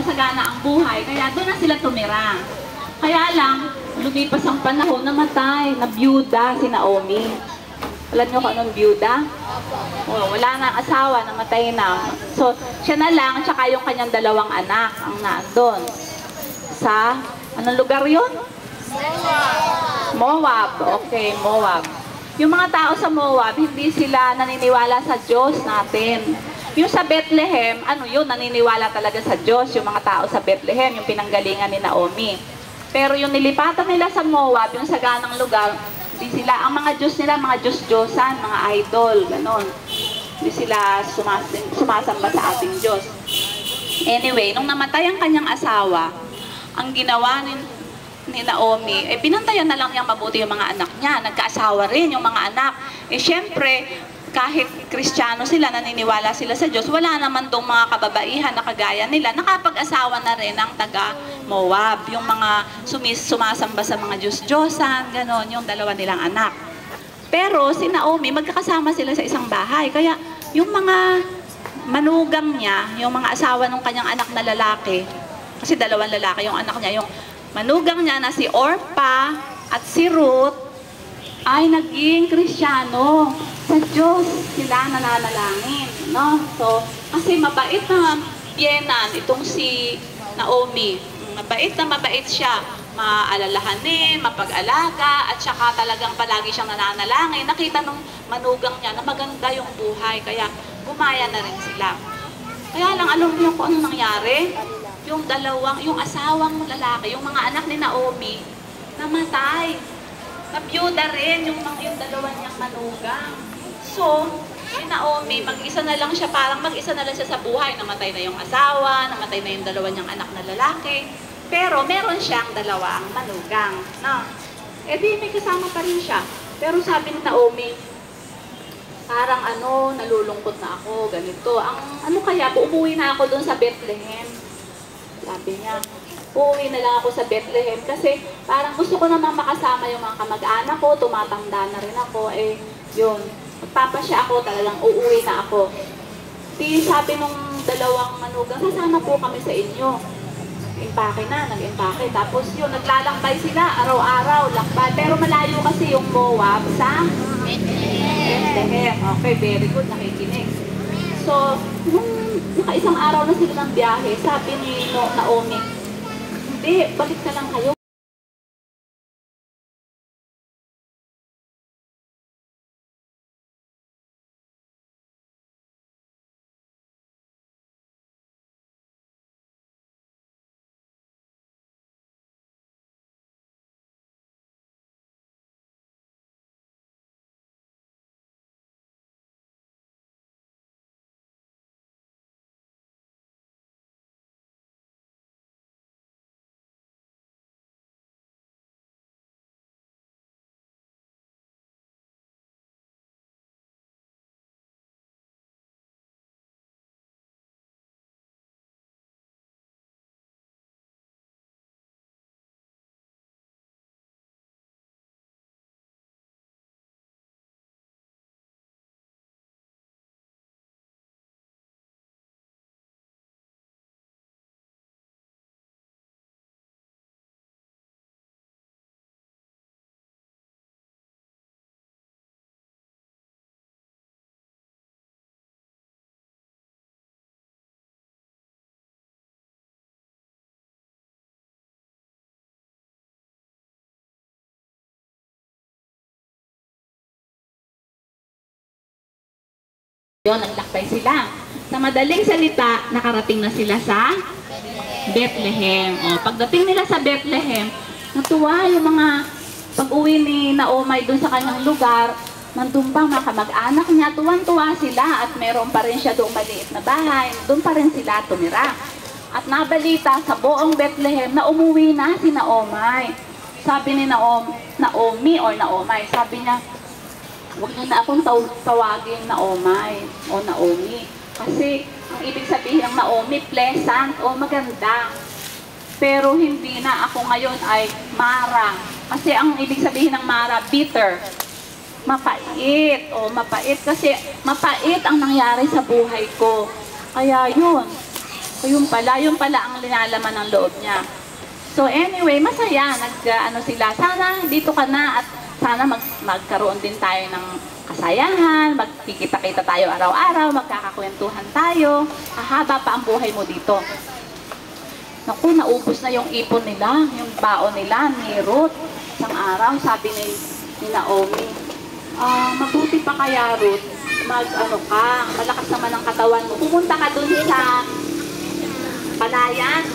masagana ang buhay, kaya doon na sila tumira. Kaya lang, lumipas ang panahon, namatay, nabiyuda si Naomi. Alam niyo kung anong biyuda? Oh, wala na ang asawa, namatay na. So, siya na lang, tsaka yung kanyang dalawang anak ang naandun. Sa, anong lugar yun? Moab. Okay, Moab. Yung mga tao sa Moab, hindi sila naniniwala sa Diyos natin. Yung sa Bethlehem, ano yun, naniniwala talaga sa Diyos, yung mga tao sa Bethlehem, yung pinanggalingan ni Naomi. Pero yung nilipatan nila sa Moab, yung saganang lugar, hindi sila, ang mga Diyos nila, mga Diyos-Diyosan, mga idol, ganon. Hindi sila sumasamba sa ating Diyos. Anyway, nung namatay ang kanyang asawa, ang ginawa ni Naomi, pinantayan na lang niyang mabuti yung mga anak niya. Nagkaasawa rin yung mga anak. Siyempre, kahit Kristiyano sila, naniniwala sila sa Diyos, wala naman tong mga kababaihan na kagaya nila. Nakapag-asawa na rin ang taga Moab, yung mga sumasamba sa mga Diyos-Diyosan, ganon, yung dalawa nilang anak. Pero si Naomi, magkakasama sila sa isang bahay. Kaya yung mga manugang niya, yung mga asawa ng kanyang anak na lalaki, kasi dalawang lalaki yung anak niya, yung manugang niya na si Orpa at si Ruth ay naging Kristiyano. Sa Diyos sila nananalangin, no? So, kasi mabait na biyenan itong si Naomi. Mabait na mabait siya. Maalalahanin, mapag-alaga, at saka talagang palagi siyang nananalangin. Nakita nung manugang niya na maganda yung buhay, kaya gumaya na rin sila. Kaya lang, alam niyo kung ano nangyari? Yung asawang lalaki, yung mga anak ni Naomi, namatay. Nabiyuda rin yung dalawa niyang manugang. So, si Naomi, mag-isa na lang siya, parang mag-isa na lang siya sa buhay. Namatay na yung asawa, namatay na yung dalawa niyang anak na lalaki. Pero meron siyang dalawang manugang. No? Di may kasama pa rin siya. Pero sabi ni Naomi, parang nalulungkot na ako, ganito. Kaya, umuwi na ako doon sa Bethlehem. Sabi niya, uuwi na lang ako sa Bethlehem kasi parang gusto ko namang makasama yung mga kamag-anak ko, tumatanda na rin ako, yun. Magpapasya ako, talagang uuwi na ako. Sabi nung dalawang manugang, sasama po kami sa inyo. Impake na, nag-impake. Tapos yun, naglalakbay sila, araw-araw, lakbay. Pero malayo kasi yung Moab sa Bethlehem. Okay, very good, nakikinig. So, nung nakaisang araw na sila ng biyahe, sabi ni Naomi, hindi, balik na lang kayo. Yun, naglakbay sila. Sa madaling salita, nakarating na sila sa Bethlehem. Pagdating nila sa Bethlehem, natuwa yung mga pag-uwi ni Naomi doon sa kanyang lugar, nandun pa mga kamag-anak niya, tuwan-tuwa sila at meron pa rin siya doong maliit na bahay. Doon pa rin sila tumira. At nabalita sa buong Bethlehem na umuwi na si Naomi. Sabi ni Naomi, sabi niya, huwag na akong tawagin Naomi o Naomi. Kasi ang ibig sabihin ng Naomi, pleasant o maganda. Pero hindi na ako ngayon ay Mara. Kasi ang ibig sabihin ng Mara, bitter. Mapait o mapait. Kasi mapait ang nangyari sa buhay ko. Kaya yun. So yun pala ang linalaman ng loob niya. So anyway, masaya, ano sila, sana dito ka na at sana magkaroon din tayo ng kasayahan, magkikita-kita tayo araw-araw, magkakakwentuhan tayo, hahaba pa ang buhay mo dito. Naku, naubos na yung ipon nila, yung baon nila ni Ruth. Isang araw, sabi ni Naomi, mabuti pa kaya Ruth, malakas naman ang katawan mo. Pumunta ka dun sa palayan,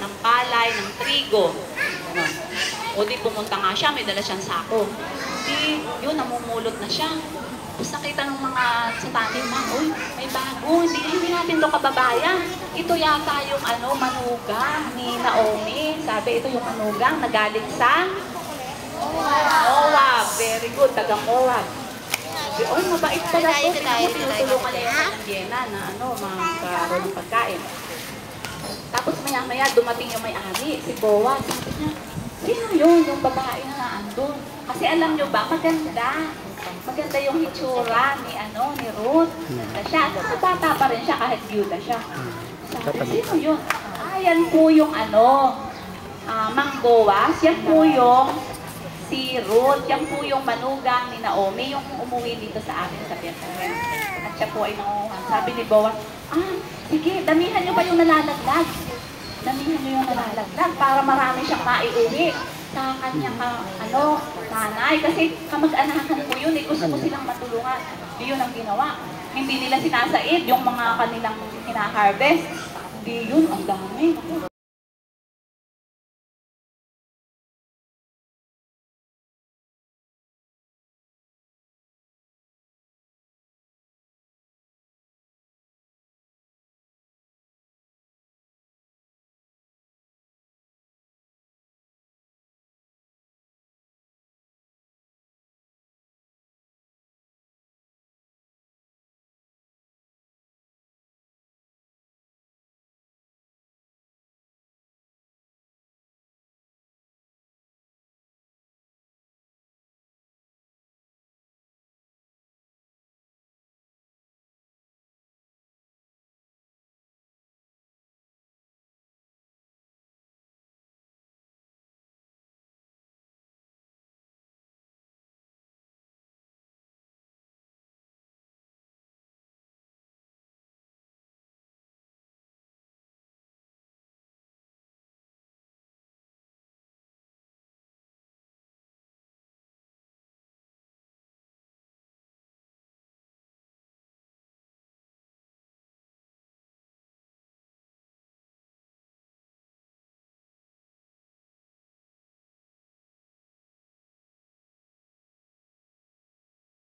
ng palay, ng trigo. Ano? O di pumunta nga siya, may dala siyang sako. Di, yun, namumulot na siya. Tapos nakita ng mga sa tanim, uy, may bago, hindi natin ito kababayan. Ito yata yung manugang ni Naomi. Sabi, ito yung manugang na galing sa Moab. Very good, taga Moab. Sabi, oy, mabait pala ito. Tinutulungan niya yung Indiana na magkaroon ng pagkain. Tapos maya-maya dumating yung may-ari, si Boaz. Sabi niya, sino yun, yung babae na naandun? Kasi alam nyo ba, maganda. Maganda yung hitsura ni Ruth. Maganda siya. Bata pa rin siya kahit byuda siya. Sabi, sino yun? Yan po yung Mang Boaz. Yan po yung si Ruth. Yan po yung manugang ni Naomi, yung umuwi dito sa amin sa Bethlehem. At siya po ay nangunguhan. Sabi ni Boaz, sige, damihan nyo ba yung nalalaglag? Damihan nyo yung nalalaglag para marami siyang maiuwi sa kanyang nanay. Kasi kamag-anakan po yun, gusto ko silang matulungan. Yun ang ginawa. Hindi nila sinasaid yung mga kanilang hina-harvest. Hindi yun, ang dami.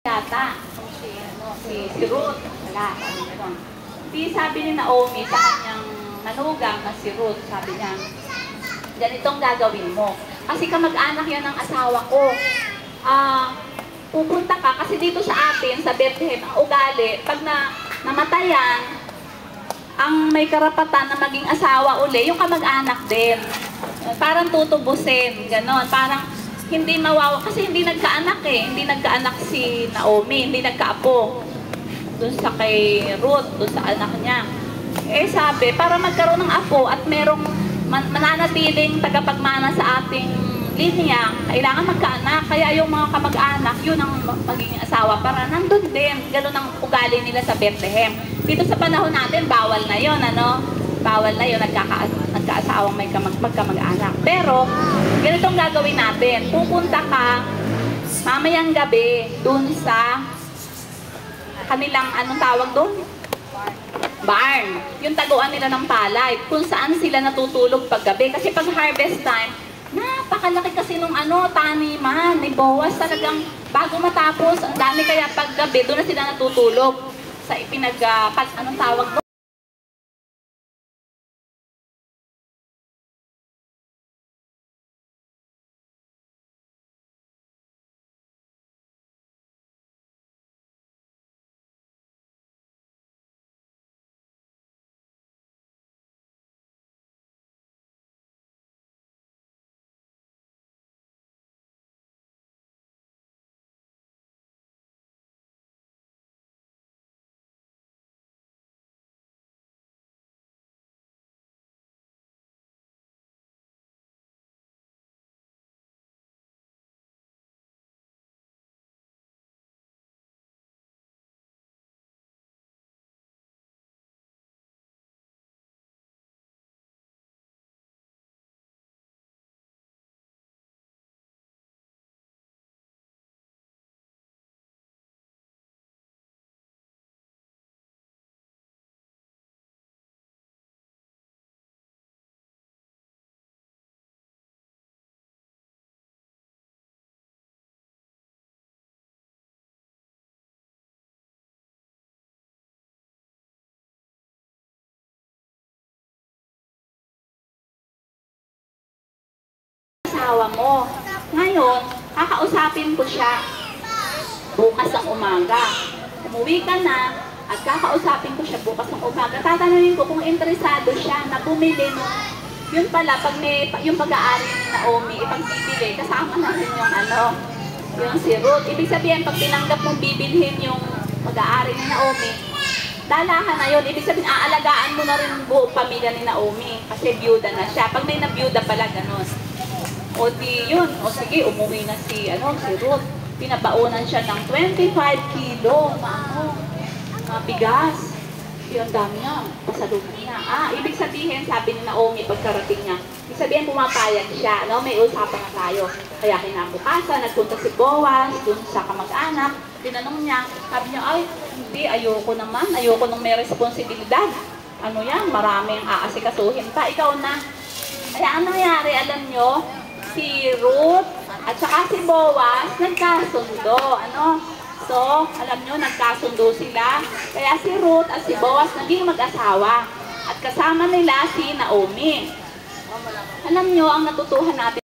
Yata, si Ruth, wala, Hindi sabi ni Naomi sa kanyang manugang na si Ruth, sabi niya, ganitong gagawin mo. Kasi kamag-anak yan ng asawa ko. Pupunta ka, kasi dito sa atin, sa Bethlehem, ang ugali, pag namatayan, ang may karapatan na maging asawa uli, yung kamag-anak din. Parang tutubusin, ganon. Parang hindi kasi hindi nagkaanak eh. Hindi nagkaanak si Naomi, hindi nagkaapo. Doon sa kay Ruth, doon sa anak niya. Eh sabi, para magkaroon ng apo at merong mananatiling tagapagmana sa ating linya, kailangan magkaanak. Kaya yung mga kamag-anak, yun ang magiging asawa para nandun din. Ganun ang ugali nila sa Bethlehem. Dito sa panahon natin, bawal na yun, ano? Bawal na yun, nagkaasawang may magkamag-anak. Pero, ganitong gagawin natin. Pupunta ka mamayang gabi dun sa kanilang, anong tawag doon? Barn. Yung taguan nila ng palay. Kung saan sila natutulog paggabi. Kasi pag harvest time, napakalaki kasi nung taniman ni Boaz. Talagang bago matapos, ang dami kaya paggabi, doon na sila natutulog. Sa anong tawag doon? Asawa mo. Ngayon, kakausapin ko siya bukas ang umaga. Umuwi ka na at kakausapin ko siya bukas ang umaga. Tatanungin ko kung interesado siya na bumili nung yun pala, pag may yung pag-aari ni Naomi, ipagbibili, kasama na rin yung si Ruth. Ibig sabihin, pag tinanggap mong bibilhin yung pag-aari ni Naomi, dalahan na yun. Ibig sabihin, aalagaan mo na rin buong pamilya ni Naomi kasi byuda na siya. Pag may nabiyuda pala, ganun. O di yun, o sige, umuwi na si Ruth. Pinabaunan siya ng 25 kilo na bigas. Yung dami niya, pasalubong niya. Ibig sabihin, sabi ni Naomi pagkarating niya, ibig sabihin pumapayag siya, may usapan na tayo. Kaya kinabukasan, nagpunta si Boaz, dun sa kamag-anak, tinanong niya, sabi niya, ay, hindi, ayoko nung may responsibilidad. Ano yan, maraming aasikasuhin pa, ikaw na. Kaya ang nangyari, alam nyo, si Ruth at saka si Boaz nagkasundo. So, alam nyo, nagkasundo sila. Kaya si Ruth at si Boaz naging mag-asawa. At kasama nila si Naomi. Alam nyo, ang natutuhan natin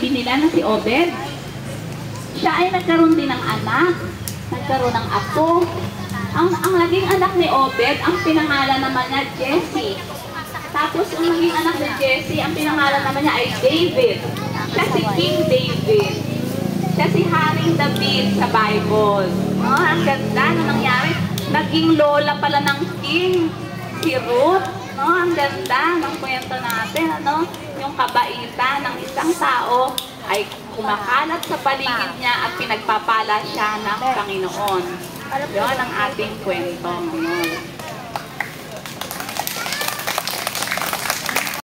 nila na si Obed. Siya ay nagkaroon din ng anak, nagkaroon ng apo, Ang naging anak ni Obed, ang pinangalan naman niya Jesse. Tapos ang naging anak ni Jesse, ang pinangalan naman niya ay David. Siya si King David. Siya si Haring David sa Bible. Oh, ang ganda na nangyari. Naging lola pala ng king, si Ruth. No, ang ganda ng kwento natin, ano? Yung kabaitan ng isang tao ay kumakalat sa paligid niya at pinagpapala siya ng Panginoon. Yun ang ating kwento. Ano?